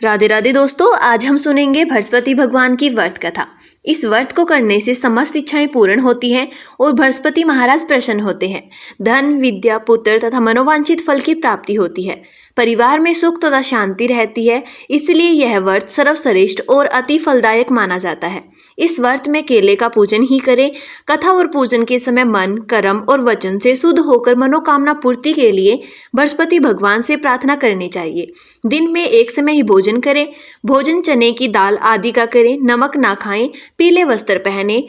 राधे राधे दोस्तों, आज हम सुनेंगे बृहस्पति भगवान की व्रत कथा। इस व्रत को करने से समस्त इच्छाएं पूर्ण होती हैं और बृहस्पति महाराज प्रसन्न होते हैं। धन, विद्या, पुत्र तथा मनोवांछित फल की प्राप्ति होती है। परिवार में सुख तथा शांति रहती है। इसलिए यह व्रत सर्वश्रेष्ठ और अति फलदायक माना जाता है। इस व्रत में केले का पूजन ही करें। कथा और पूजन के समय मन, कर्म और वचन से शुद्ध होकर मनोकामना पूर्ति के लिए बृहस्पति भगवान से प्रार्थना करनी चाहिए। दिन में एक समय ही भोजन करें। भोजन चने की दाल आदि का करें। नमक ना खाएं। पीले वस्त्र पहने।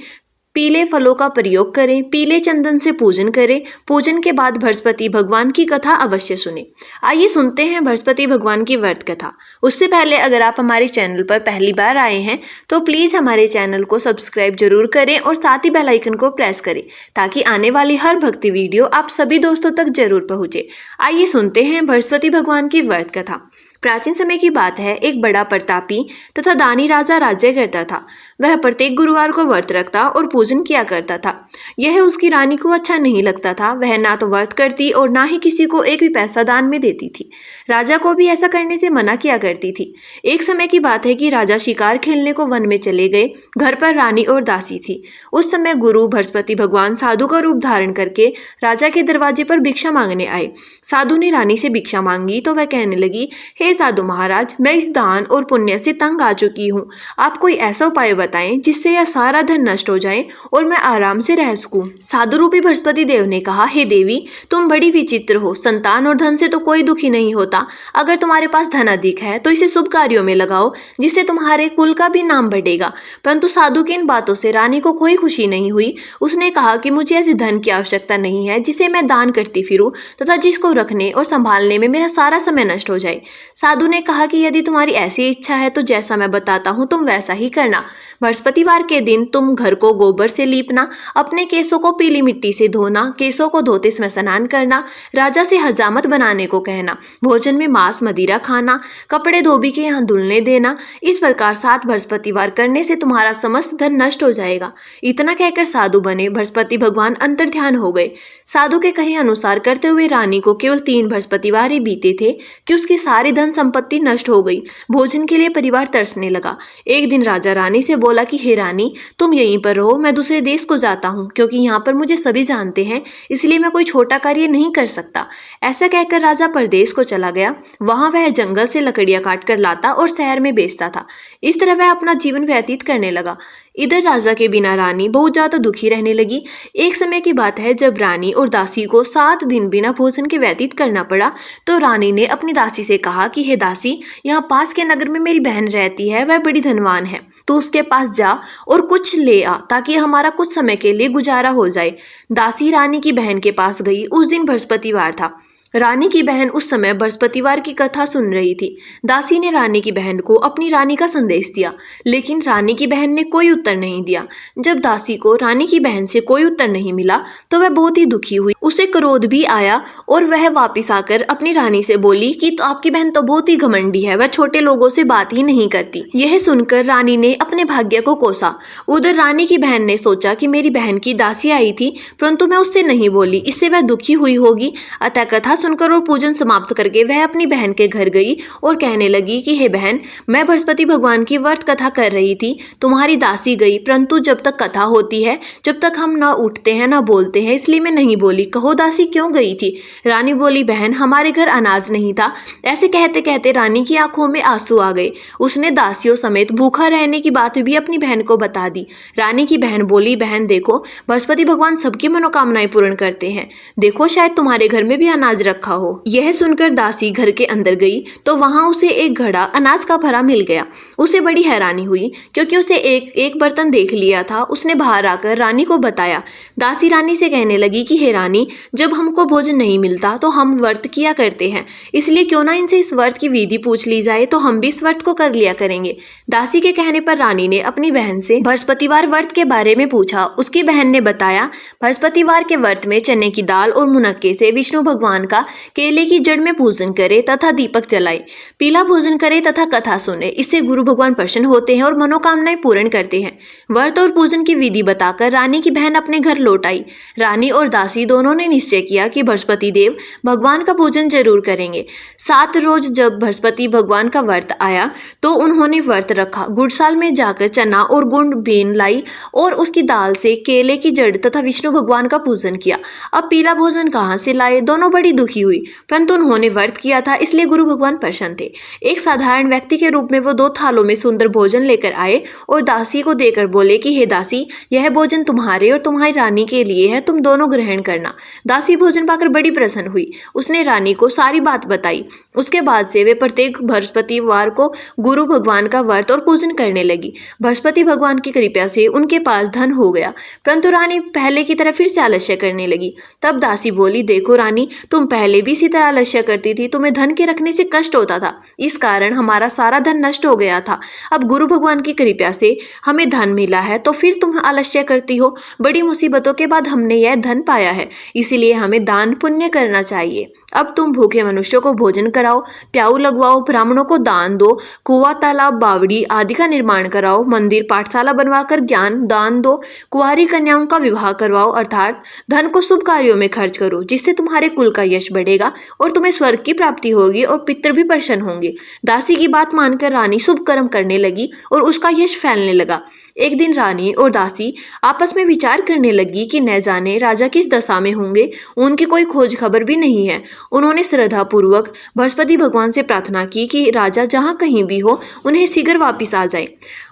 पीले फलों का प्रयोग करें। पीले चंदन से पूजन करें। पूजन के बाद बृहस्पति भगवान की कथा अवश्य सुने। आइए सुनते हैं बृहस्पति भगवान की व्रत कथा। उससे पहले अगर आप हमारे चैनल पर पहली बार आए हैं तो प्लीज़ हमारे चैनल को सब्सक्राइब जरूर करें और साथ ही बेल आइकन को प्रेस करें ताकि आने वाली हर भक्ति वीडियो आप सभी दोस्तों तक जरूर पहुँचे। आइए सुनते हैं बृहस्पति भगवान की व्रत कथा। प्राचीन समय की बात है, एक बड़ा प्रतापी तथा दानी राजा राज्य करता था। वह प्रत्येक गुरुवार को व्रत रखता और पूजन किया करता था। यह उसकी रानी को अच्छा नहीं लगता था। वह ना तो व्रत करती और ना ही किसी को एक भी पैसा दान में देती थी। राजा को भी ऐसा करने से मना किया करती थी। एक समय की बात है कि राजा शिकार खेलने को वन में चले गए। घर पर रानी और दासी थी। उस समय गुरु बृहस्पति भगवान साधु का रूप धारण करके राजा के दरवाजे पर भिक्षा मांगने आए। साधु ने रानी से भिक्षा मांगी तो वह कहने लगी, हे साधु महाराज, मैं इस दान और पुण्य से तंग आ चुकी हूँ। आप कोई ऐसा उपाय बताएं जिससे यह सारा धन नष्ट हो जाए और मैं आराम से रह सकूं। साधु रूपी बृहस्पति देव ने कहा, हे देवी, तुम बड़ी विचित्र हो। संतान और धन से तो कोई दुखी नहीं होता। अगर तुम्हारे पास धन अधिक है तो इसे शुभ कार्यों में लगाओ, जिससे तुम्हारे कुल का भी नाम बढ़ेगा। परंतु साधु की इन बातों से रानी को कोई खुशी नहीं हुई। उसने कहा कि मुझे ऐसे धन की आवश्यकता नहीं है जिसे मैं दान करती फिरूं तथा जिसको रखने और संभालने में मेरा सारा समय नष्ट हो जाए। साधु ने कहा कि यदि तुम्हारी ऐसी इच्छा है तो जैसा मैं बताता हूँ तुम वैसा ही करना। बृहस्पतिवार के दिन तुम घर को गोबर से लीपना, अपने केसों को पीली मिट्टी से धोना, केसों को धोते समय स्नान करना, राजा से हजामत बनाने को कहना, भोजन में मांस मदिरा खाना, कपड़े धोबी के यहाँ धुलने देना। इस प्रकार 7 बृहस्पतिवार करने से तुम्हारा समस्त धन नष्ट हो जाएगा। इतना कहकर साधु बने बृहस्पति भगवान अंतर ध्यान हो गए। साधु के कहे अनुसार करते हुए रानी को केवल 3 बृहस्पतिवार ही बीते थे कि उसकी सारी धन संपत्ति नष्ट हो गई। भोजन के लिए परिवार तरसने लगा। एक दिन राजा रानी से बोला कि हे रानी, तुम यहीं पर रहो, मैं दूसरे देश को जाता हूँ, क्योंकि यहाँ पर मुझे सभी जानते हैं, इसलिए मैं कोई छोटा कार्य नहीं कर सकता। ऐसा कहकर राजा परदेश को चला गया। वहां वह जंगल से लकड़ियां काट कर लाता और शहर में बेचता था। इस तरह वह अपना जीवन व्यतीत करने लगा। इधर राजा के बिना रानी बहुत ज्यादा दुखी रहने लगी। एक समय की बात है, जब रानी और दासी को 7 दिन बिना भोजन के व्यतीत करना पड़ा तो रानी ने अपनी दासी से कहा कि हे दासी, यहाँ पास के नगर में मेरी बहन रहती है, वह बड़ी धनवान है। तो उसके पास जा और कुछ ले आ ताकि हमारा कुछ समय के लिए गुजारा हो जाए। दासी रानी की बहन के पास गई। उस दिन बृहस्पतिवार था। रानी की बहन उस समय बृहस्पतिवार की कथा सुन रही थी। दासी ने रानी की बहन को अपनी रानी का संदेश दिया, लेकिन रानी की बहन ने कोई उत्तर नहीं दिया। जब दासी को रानी की बहन से कोई उत्तर नहीं मिला तो वह बहुत ही दुखी हुई। उसे क्रोध भी आया और वह वापिस आकर अपनी रानी से बोली कि तो आपकी बहन तो बहुत ही घमंडी है, वह छोटे लोगों से बात ही नहीं करती। यह सुनकर रानी ने अपने भाग्य को कोसा। उधर रानी की बहन ने सोचा कि मेरी बहन की दासी आई थी, परंतु मैं उससे नहीं बोली, इससे वह दुखी हुई होगी। अतः कथा सुनकर और पूजन समाप्त करके वह अपनी बहन के घर गई और कहने लगी कि हे बहन, मैं बृहस्पति भगवान की व्रत कथा कर रही थी। तुम्हारी दासी गई, परंतु जब तक कथा होती है, जब तक हम न उठते हैं न बोलते हैं, इसलिए मैं नहीं बोली। कहो दासी क्यों गई थी? रानी बोली, बहन, हमारे घर अनाज नहीं था। ऐसे कहते कहते रानी की आंखों में आंसू आ गए। उसने दासियों समेत भूखा रहने की बात भी अपनी बहन को बता दी। रानी की बहन बोली, बहन देखो, बृहस्पति भगवान सबकी मनोकामनाएं पूर्ण करते हैं। देखो, शायद तुम्हारे घर में भी अनाज रखा हो। यह सुनकर दासी घर के अंदर गई तो वहां उसे एक घड़ा अनाज का भरा मिल गया। उसे बड़ी हैरानी हुई क्योंकि उसे एक बर्तन देख लिया था। उसने बाहर आकर रानी को बताया। दासी रानी से कहने लगी कि हे रानी, जब हमको भोजन नहीं मिलता तो हम व्रत किया करते हैं, इसलिए क्यों ना इनसे इस व्रत की विधि पूछ ली जाए, तो हम भी इस व्रत को कर लिया करेंगे। दासी के कहने पर रानी ने अपनी बहन से बृहस्पतिवार व्रत के बारे में पूछा। उसकी बहन ने बताया, बृहस्पतिवार के व्रत में चने की दाल और मुनक्के से विष्णु भगवान का केले की जड़ में पूजन करे तथा दीपक जलाए, पीला भोजन करे तथा कथा सुने। इससे गुरु भगवान प्रसन्न होते हैं और मनोकामनाएं पूर्ण करते हैं। व्रत और पूजन की विधि बताकर रानी की बहन अपने घर लौट आई। रानी और दासी दोनों ने निश्चय किया कि बृहस्पति देव भगवान का पूजन जरूर करेंगे। 7 रोज जब बृहस्पति भगवान का व्रत आया तो उन्होंने व्रत रखा। गुड़साल में जाकर चना और गुड़ बीन लाई और उसकी दाल से केले की जड़ तथा विष्णु भगवान का पूजन किया। अब पीला भोजन कहाँ से लाए? दोनों बड़ी दुखी हुई, परंतु उन्होंने व्रत किया था इसलिए गुरु भगवान प्रसन्न थे। एक साधारण व्यक्ति के रूप में वो 2 थालों में सुंदर भोजन लेकर आए और दासी को देकर बोले कि हे दासी, यह भोजन तुम्हारे और तुम्हारी रानी के लिए है, तुम दोनों ग्रहण करना। दासी भोजन पाकर बड़ी प्रसन्न हुई। उसने रानी को सारी बात बताई। उसके बाद से वे प्रत्येक बृहस्पतिवार को गुरु भगवान का व्रत और पूजन करने लगी। बृहस्पति भगवान की कृपा से उनके पास धन हो गया, परंतु रानी पहले की तरह फिर से आलस्य करने लगी। तब दासी बोली, देखो रानी, तुम पहले भी इसी तरह आलस्य करती थी, तुम्हें धन के रखने से कष्ट होता था, इस कारण हमारा सारा धन नष्ट हो गया था। अब गुरु भगवान की कृपा से हमें धन मिला है तो फिर तुम आलस्य करती हो। बड़ी मुसीबतों के बाद हमने यह धन पाया है, इसीलिए हमें दान पुण्य करना चाहिए। अब तुम भूखे मनुष्यों को भोजन कराओ, प्याऊ लगवाओ, ब्राह्मणों को दान दो, कुआं, तालाब, बावड़ी आदि का निर्माण कराओ, मंदिर, पाठशाला बनवाकर ज्ञान दान दो, कुंवारी कन्याओं का विवाह करवाओ, अर्थात धन को शुभ कार्यों में खर्च करो, जिससे तुम्हारे कुल का यश बढ़ेगा और तुम्हें स्वर्ग की प्राप्ति होगी और पितर भी प्रसन्न होंगे। दासी की बात मानकर रानी शुभ कर्म करने लगी और उसका यश फैलने लगा। एक दिन रानी और दासी आपस में विचार करने लगी कि न जाने राजा किस दशा में होंगे, उनकी कोई खोज खबर भी नहीं है। उन्होंने श्रद्धा पूर्वक बृहस्पति भगवान से प्रार्थना की कि राजा जहाँ कहीं भी हो उन्हें शीघ्र वापिस आ जाए।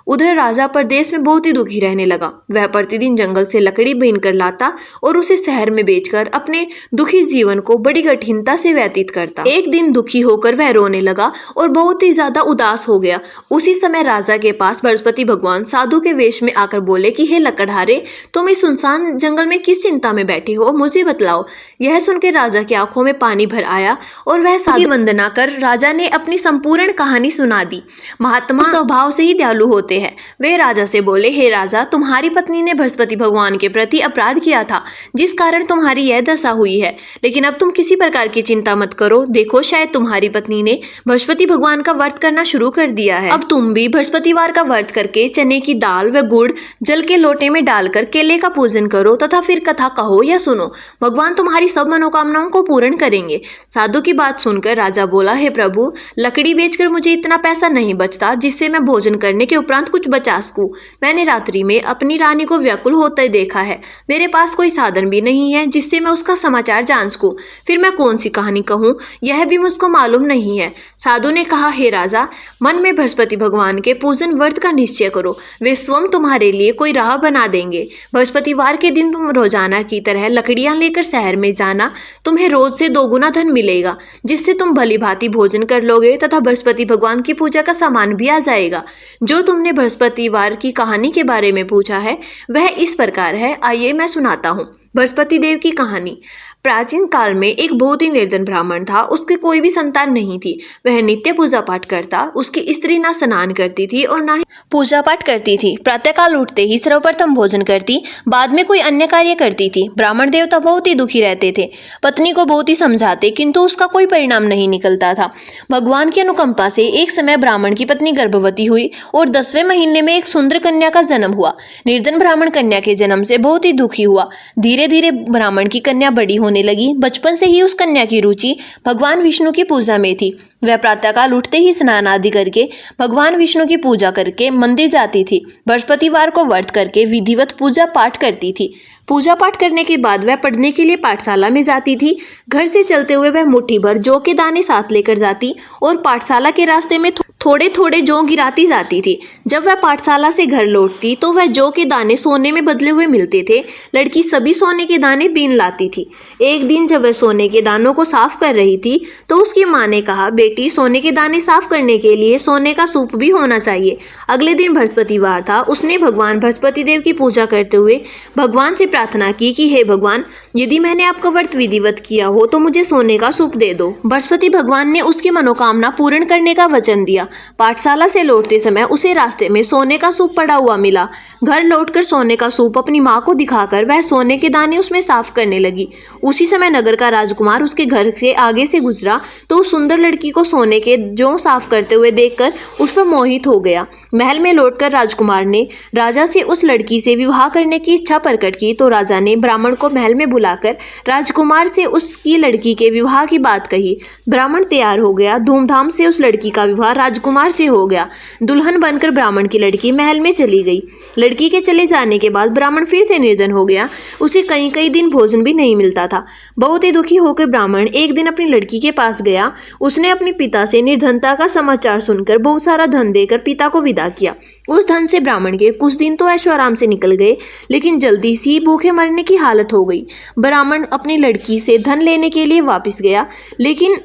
उधर राजा परदेश में बहुत ही दुखी रहने लगा। वह प्रतिदिन जंगल से लकड़ी बीन कर लाता और उसे शहर में बेचकर अपने दुखी जीवन को बड़ी कठिनता से व्यतीत करता। एक दिन दुखी होकर वह रोने लगा और बहुत ही ज्यादा उदास हो गया। उसी समय राजा के पास बृहस्पति भगवान साधु के वेश में आकर बोले कि हे लकड़हारे, तुम इस सुनसान जंगल में किस चिंता में बैठे हो, मुझे बतलाओ। यह सुनकर राजा की आंखों में पानी भर आया और वह साधु की वंदना कर राजा ने अपनी संपूर्ण कहानी सुना दी। महात्मा स्वभाव से ही दयालु होते हैं। वे राजा से बोले, हे राजा, तुम्हारी पत्नी ने बृहस्पति भगवान के प्रति अपराध किया था, जिस कारण तुम्हारी यह दशा हुई है। लेकिन अब तुम किसी प्रकार की चिंता मत करो। देखो, शायद तुम्हारी पत्नी ने बृहस्पति भगवान का व्रत करना शुरू कर दिया है। अब तुम भी बृहस्पतिवार का व्रत करके चने की दाल व गुड़ जल के लोटे में डालकर केले का पूजन करो तथा फिर कथा कहो या सुनो। भगवान तुम्हारी सब मनोकामनाओं को पूर्ण करेंगे। साधु की बात सुनकर राजा बोला, हे प्रभु, लकड़ी बेचकर मुझे इतना पैसा नहीं बचता जिससे मैं भोजन करने के उपरांत कुछ बचा सकूं। मैंने रात्रि में अपनी रानी को व्याकुल होते देखा है। मेरे पास कोई साधन भी नहीं है जिससे मैं उसका समाचार जान सकूं। फिर मैं कौन सी कहानी कहूं, यह भी मुझको मालूम नहीं है। साधु ने कहा, हे राजा, मन में बृहस्पति भगवान के पूजन व्रत का निश्चय करो, वे स्वयं तुम्हारे लिए कोई राह बना देंगे। बृहस्पतिवार के दिन तुम रोजाना की तरह लकड़ियां लेकर शहर में जाना, तुम्हें रोज से 2 गुना धन मिलेगा, जिससे तुम भली भांति भोजन कर लोगे तथा बृहस्पति भगवान की पूजा का सामान भी आ जाएगा। जो तुमने बृहस्पतिवार की कहानी के बारे में पूछा है वह इस प्रकार है, आइए मैं सुनाता हूँ। बृहस्पति देव की कहानी। प्राचीन काल में एक बहुत ही निर्धन ब्राह्मण था। उसके कोई भी संतान नहीं थी। वह नित्य पूजा पाठ करता। उसकी स्त्री ना स्नान करती थी और ना ही पूजा पाठ करती थी। प्रातःकाल उठते ही सर्वप्रथम भोजन करती, बाद में कोई अन्य कार्य करती थी। ब्राह्मण देवता बहुत ही दुखी रहते थे। पत्नी को बहुत ही समझाते, किंतु उसका कोई परिणाम नहीं निकलता था। भगवान की अनुकंपा से एक समय ब्राह्मण की पत्नी गर्भवती हुई और 10वें महीने में एक सुंदर कन्या का जन्म हुआ। निर्धन ब्राह्मण कन्या के जन्म से बहुत ही दुखी हुआ। धीरे धीरे ब्राह्मण की कन्या बड़ी होने लगी। बचपन से ही उस कन्या की रुचि भगवान विष्णु की पूजा में थी। वह प्रातःकाल उठते ही स्नान आदि करके भगवान विष्णु की पूजा करके मंदिर जाती थी। बृहस्पतिवार को व्रत करके विधिवत पूजा पाठ करती थी। पूजा पाठ करने के बाद वह पढ़ने के लिए पाठशाला में जाती थी। घर से चलते हुए वह मुट्ठी भर जौ के दाने साथ लेकर जाती और पाठशाला के रास्ते में थोड़े थोड़े जौ गिराती जाती थी। जब वह पाठशाला से घर लौटती तो वह जौ के दाने सोने में बदले हुए मिलते थे। लड़की सभी सोने के दाने बीन लाती थी। एक दिन जब वह सोने के दानों को साफ कर रही थी तो उसकी माँ ने कहा, बेटी, सोने के दाने साफ करने के लिए सोने का सूप भी होना चाहिए। अगले दिन बृहस्पतिवार था। उसने भगवान बृहस्पति देव की पूजा करते हुए भगवान से प्रार्थना की कि हे भगवान, यदि मैंने आपका व्रत विधिवत किया हो तो मुझे सोने का सूप दे दो। बृहस्पति भगवान ने उसकी मनोकामना पूर्ण करने का वचन दिया। पाठशाला से लौटते समय उसे रास्ते में सोने का सूप पड़ा हुआ मिला। घर लौटकर सोने का सूप अपनी माँ को दिखाकर वह सोने के दाने उसमें साफ करने लगी। उसी समय नगर का राजकुमार उसके घर से आगे से गुजरा तो उस सुंदर लड़की को सोने के जौ साफ करते हुए देखकर उस पर मोहित हो गया। महल में लौटकर राजकुमार ने राजा से उस लड़की से विवाह करने की इच्छा प्रकट की तो राजा ने ब्राह्मण को महल में बुलाकर राजकुमार से उसकी लड़की के विवाह की बात कही। ब्राह्मण तैयार हो गया। धूमधाम से उस लड़की का विवाह राजकुमार से हो गया। दुल्हन बनकर ब्राह्मण की लड़की महल में चली गई। लड़की के चले जाने के बाद ब्राह्मण फिर से निर्धन हो गया। उसे कई कई दिन भोजन भी नहीं मिलता था। बहुत ही दुखी होकर ब्राह्मण एक दिन अपनी लड़की के पास गया। उसने अपने पिता से निर्धनता का समाचार सुनकर बहुत सारा धन देकर पिता को विदा किया। उस धन से ब्राह्मण के कुछ दिन तो ऐशो आराम से निकल गए, लेकिन जल्दी से भूखे मरने की हालत हो गई। ब्राह्मण अपनी लड़की से धन लेने के लिए वापस गया, लेकिन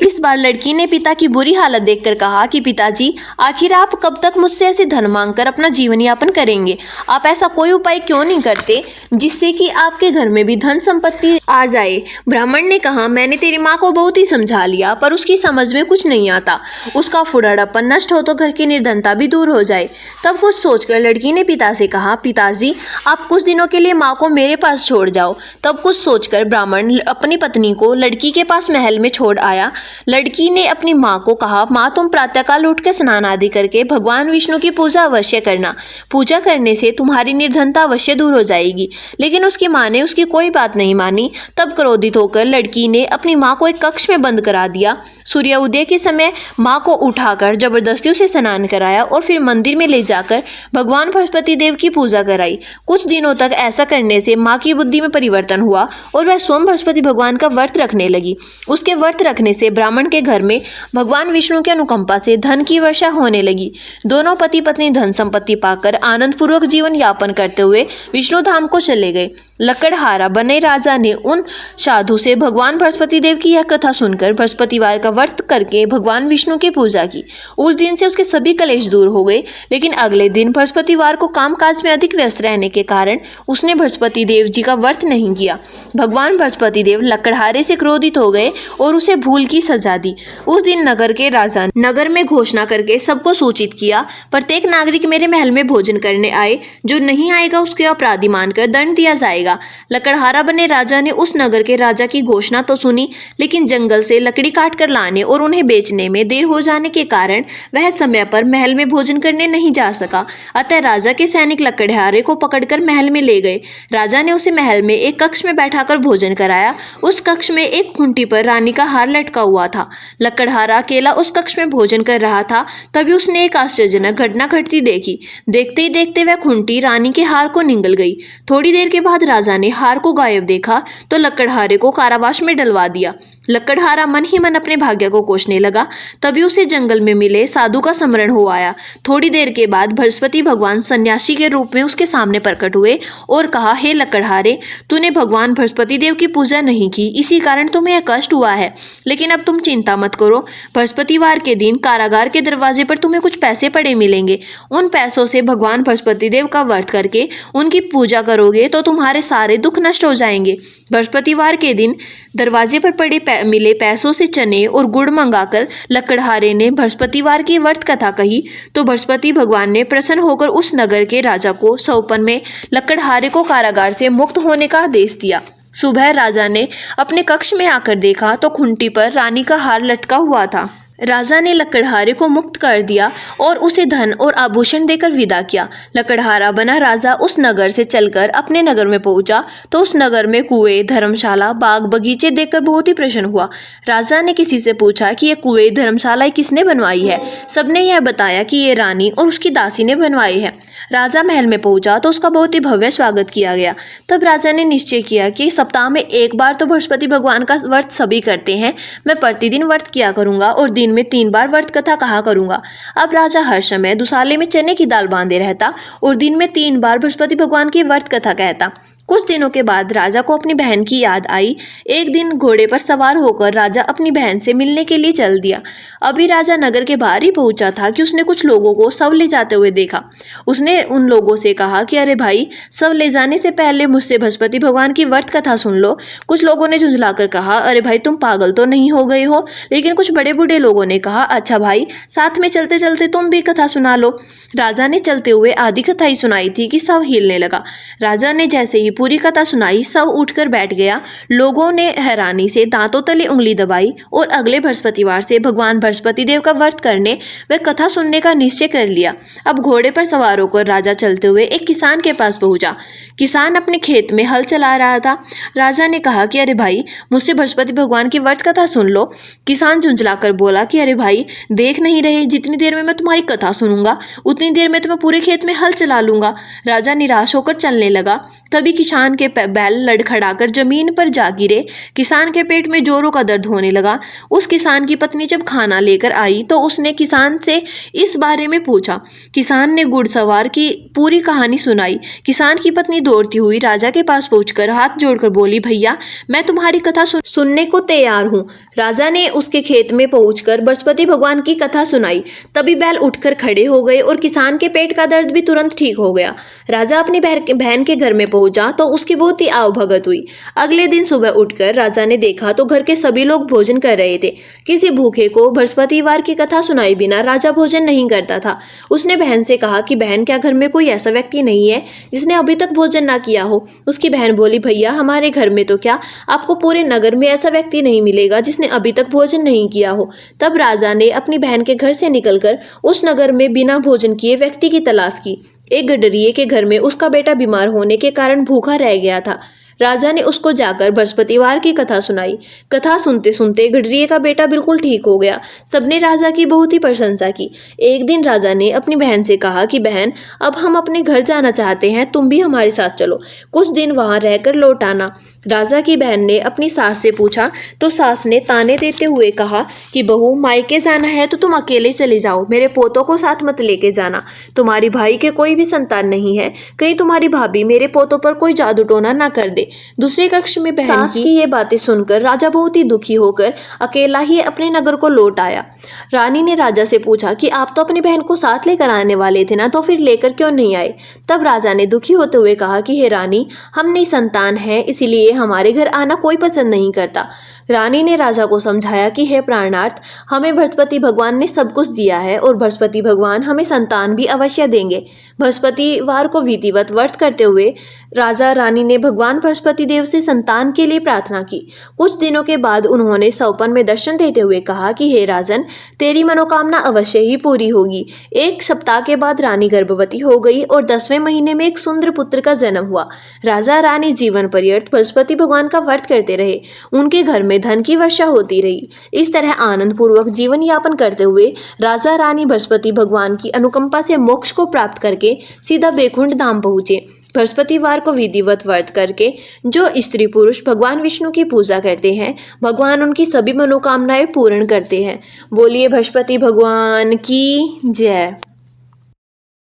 इस बार लड़की ने पिता की बुरी हालत देखकर कहा कि पिताजी, आखिर आप कब तक मुझसे ऐसे धन मांगकर अपना जीवन यापन करेंगे? आप ऐसा कोई उपाय क्यों नहीं करते जिससे कि आपके घर में भी धन संपत्ति आ जाए? ब्राह्मण ने कहा, मैंने तेरी माँ को बहुत ही समझा लिया, पर उसकी समझ में कुछ नहीं आता। उसका फुडाड़ापन नष्ट हो तो घर की निर्धनता भी दूर हो जाए। तब कुछ सोचकर लड़की ने पिता से कहा, पिताजी, आप कुछ दिनों के लिए माँ को मेरे पास छोड़ जाओ। तब कुछ सोचकर ब्राह्मण अपनी पत्नी को लड़की के पास महल में छोड़ आया। लड़की ने अपनी माँ को कहा, माँ, तुम प्रातःकाल उठकर स्नान आदि करके भगवान विष्णु की पूजा अवश्य करना। पूजा करने से तुम्हारी निर्धनता अवश्य दूर हो जाएगी। लेकिन उसकी माँ ने उसकी कोई बात नहीं मानी। तब क्रोधित होकर लड़की ने अपनी माँ को एक कक्ष में बंद करा दिया। सूर्य उदय के समय माँ को उठाकर जबरदस्ती उसे स्नान कराया और फिर मंदिर में ले जाकर भगवान बृहस्पति देव की पूजा कराई। कुछ दिनों तक ऐसा करने से माँ की बुद्धि में परिवर्तन हुआ और वह स्वयं बृहस्पति भगवान का व्रत रखने लगी। उसके व्रत रखने से ब्राह्मण के घर में भगवान विष्णु की अनुकंपा से धन की वर्षा होने लगी। दोनों पति पत्नी धन संपत्ति पाकर आनंद पूर्वक जीवन यापन करते हुए विष्णु धाम को चले गए। लकड़हारा बने राजा ने उन साधु से भगवान बृहस्पति देव की यह कथा सुनकर बृहस्पतिवार का व्रत करके भगवान विष्णु की पूजा की। उस दिन से उसके सभी कलेश दूर हो गए। लेकिन अगले दिन बृहस्पतिवार को कामकाज में अधिक व्यस्त रहने के कारण उसने बृहस्पति देव जी का व्रत नहीं किया। भगवान बृहस्पति देव लकड़हारे से क्रोधित हो गए और उसे भूल की सजा दी। उस दिन नगर के राजा ने नगर में घोषणा करके सबको सूचित किया, प्रत्येक नागरिक मेरे महल में भोजन करने आए, जो नहीं आएगा उसके अपराधी मानकर दंड दिया जाएगा। लकड़हारा बने राजा ने उस नगर के राजा की घोषणा तो सुनी, लेकिन जंगल से लकड़ी काट कर लाने और उन्हें बेचने में देर हो जाने के कारण वह समय पर महल में भोजन करने नहीं जा सका। अतः राजा के सैनिक लकड़हारे को पकड़कर महल में ले गए। राजा ने उसे महल में एक कक्ष में बैठाकर भोजन कराया। उस कक्ष में एक खूंटी पर रानी का हार लटका हुआ था। लकड़हारा अकेला उस कक्ष में भोजन कर रहा था। तभी उसने एक आश्चर्यजनक घटना घटती देखी। देखते ही देखते वह खूंटी रानी के हार को निगल गई। थोड़ी देर के बाद राजा ने हार को गायब देखा तो लकड़हारे को कारावास में डलवा दिया। लकड़हारा मन ही मन अपने भाग्य को कोसने लगा। तभी उसे जंगल में मिले साधु का स्मरण हो आया। थोड़ी देर के बाद बृहस्पति भगवान सन्यासी के रूप में उसके सामने प्रकट हुए और कहा, हे लकड़हारे, तूने भगवान बृहस्पति देव की पूजा नहीं की, इसी कारण तुम्हें यह कष्ट हुआ है। लेकिन अब तुम चिंता मत करो। बृहस्पतिवार के दिन कारागार के दरवाजे पर तुम्हें कुछ पैसे पड़े मिलेंगे। उन पैसों से भगवान बृहस्पति देव का व्रत करके उनकी पूजा करोगे तो तुम्हारे सारे दुख नष्ट हो जाएंगे। बृहस्पतिवार के दिन दरवाजे पर पड़े मिले पैसों से चने और गुड़ मंगाकर लकड़हारे ने बृहस्पतिवार की व्रत कथा कही तो बृहस्पति भगवान ने प्रसन्न होकर उस नगर के राजा को सौपन में लकड़हारे को कारागार से मुक्त होने का आदेश दिया। सुबह राजा ने अपने कक्ष में आकर देखा तो खूंटी पर रानी का हार लटका हुआ था। राजा ने लकड़हारे को मुक्त कर दिया और उसे धन और आभूषण देकर विदा किया। लकड़हारा बना राजा उस नगर से चलकर अपने नगर में पहुंचा तो उस नगर में कुएं, धर्मशाला, बाग बगीचे देखकर बहुत ही प्रसन्न हुआ। राजा ने किसी से पूछा कि ये कुएं, धर्मशाला किसने बनवाई है। सबने यह बताया कि ये रानी और उसकी दासी ने बनवाई है। राजा महल में पहुंचा तो उसका बहुत ही भव्य स्वागत किया गया। तब राजा ने निश्चय किया कि सप्ताह में एक बार तो बृहस्पति भगवान का व्रत सभी करते हैं, मैं प्रतिदिन व्रत किया करूंगा और दिन में 3 बार व्रत कथा कहा करूंगा। अब राजा हर समय दुसाले में चने की दाल बांधे रहता और दिन में 3 बार बृहस्पति भगवान की व्रत कथा कहता। कुछ दिनों के बाद राजा को अपनी बहन की याद आई। एक दिन घोड़े पर सवार होकर राजा अपनी बहन से मिलने के लिए चल दिया। अभी राजा नगर के बाहर ही पहुंचा था कि उसने कुछ लोगों को शव ले जाते हुए देखा। उसने उन लोगों से कहा कि अरे भाई, शव ले जाने से पहले मुझसे बृहस्पति भगवान की व्रत कथा सुन लो। कुछ लोगों ने झुंझलाकर कहा, अरे भाई, तुम पागल तो नहीं हो गए हो? लेकिन कुछ बड़े बूढ़े लोगों ने कहा, अच्छा भाई, साथ में चलते चलते तुम भी कथा सुना लो। राजा ने चलते हुए आधी कथा ही सुनाई थी कि शव हिलने लगा। राजा ने जैसे ही पूरी कथा सुनाई, शव उठकर बैठ गया। लोगों ने हैरानी से दांतों तले उंगली दबाई और अगले बृहस्पतिवार से भगवान बृहस्पति देव का व्रत करने व कथा सुनने का निश्चय कर लिया। अब घोड़े पर सवार होकर राजा चलते हुए एक किसान के पास पहुंचा। किसान अपने खेत में हल चला रहा था। राजा ने कहा कि अरे भाई, मुझसे बृहस्पति भगवान की व्रत कथा सुन लो। किसान झुंझलाकर बोला कि अरे भाई, देख नहीं रहे, जितनी देर में मैं तुम्हारी कथा सुनूंगा उतनी देर में तो मैं पूरे खेत में हल चला लूंगा। राजा निराश होकर चलने लगा। तभी किसान के बैल लड़खड़ाकर जमीन पर जा गिरे। किसान के पेट में जोरों का दर्द होने लगा। उस किसान की पत्नी जब खाना लेकर आई तो उसने किसान से इस बारे में पूछा। किसान ने घुड़सवार की पूरी कहानी सुनाई। किसान की पत्नी दौड़ती हुई राजा के पास पहुंचकर हाथ जोड़कर बोली, भैया, मैं तुम्हारी कथा सुनने को तैयार हूँ। राजा ने उसके खेत में पहुंचकर बृहस्पति भगवान की कथा सुनाई। तभी बैल उठकर खड़े हो गए और किसान के पेट का दर्द भी तुरंत ठीक हो गया। राजा अपनी बहन के घर में पहुंचा तो उसकी बहुत ही आवभगत हुई। अगले दिन सुबह उठकर राजा ने देखा तो घर के सभी लोग भोजन कर रहे थे। किसी भूखे को बृहस्पतिवार की कथा सुनाए बिना राजा भोजन नहीं करता था। उसने बहन से कहा कि बहन, क्या घर में कोई ऐसा व्यक्ति नहीं है जिसने अभी तक भोजन ना किया हो? उसकी बहन बोली, भैया, हमारे घर में तो क्या, आपको पूरे नगर में ऐसा व्यक्ति नहीं मिलेगा जिसने अभी तक भोजन नहीं किया हो। तब राजा ने अपनी बहन के घर से निकलकर उस नगर में बिना भोजन किए व्यक्ति की तलाश की। एक गडरिये के घर में उसका बेटा बीमार होने के कारण भूखा रह गया था। राजा ने उसको जाकर बृहस्पतिवार की कथा सुनाई। कथा सुनते सुनते गडरिये का बेटा बिल्कुल ठीक हो गया। सबने राजा की बहुत ही प्रशंसा की। एक दिन राजा ने अपनी बहन से कहा कि बहन, अब हम अपने घर जाना चाहते हैं, तुम भी हमारे साथ चलो, कुछ दिन वहां रहकर लौट आना। राजा की बहन ने अपनी सास से पूछा तो सास ने ताने देते हुए कहा कि बहू, मायके जाना है तो तुम अकेले चले जाओ, मेरे पोतों को साथ मत लेके जाना। तुम्हारी भाई के कोई भी संतान नहीं है, कहीं तुम्हारी भाभी मेरे पोतों पर कोई जादू टोना ना कर दे। दूसरे कक्ष में बहन सास की ये बातें सुनकर राजा बहुत ही दुखी होकर अकेला ही अपने नगर को लौट आया। रानी ने राजा से पूछा कि आप तो अपनी बहन को साथ लेकर आने वाले थे ना, तो फिर लेकर क्यों नहीं आए? तब राजा ने दुखी होते हुए कहा कि हे रानी, हम निसंतान हैं, इसीलिए हमारे घर आना कोई पसंद नहीं करता। रानी ने राजा को समझाया कि हे प्राणार्थ, हमें बृहस्पति भगवान ने सब कुछ दिया है और बृहस्पति भगवान हमें संतान भी अवश्य देंगे। बृहस्पतिवार को विधिवत व्रत करते हुए राजा रानी ने भगवान बृहस्पति देव से संतान के लिए प्रार्थना की। कुछ दिनों के बाद उन्होंने सौपन में दर्शन देते हुए कहा कि हे राजन, तेरी मनोकामना अवश्य ही पूरी होगी। एक सप्ताह के बाद रानी गर्भवती हो गई और 10वें महीने में एक सुंदर पुत्र का जन्म हुआ। राजा रानी जीवन पर्यंत बृहस्पति भगवान का व्रत करते रहे। उनके घर में धन की वर्षा होती रही। इस तरह आनंद पूर्वक जीवन यापन करते हुए राजा रानी बृहस्पति भगवान की अनुकंपा से मोक्ष को प्राप्त करके सीधा बैकुंठ धाम पहुंचे। बृहस्पतिवार को विधिवत व्रत करके जो स्त्री पुरुष भगवान विष्णु की पूजा करते हैं, भगवान उनकी सभी मनोकामनाएं पूर्ण करते हैं। बोलिए बृहस्पति भगवान की जय।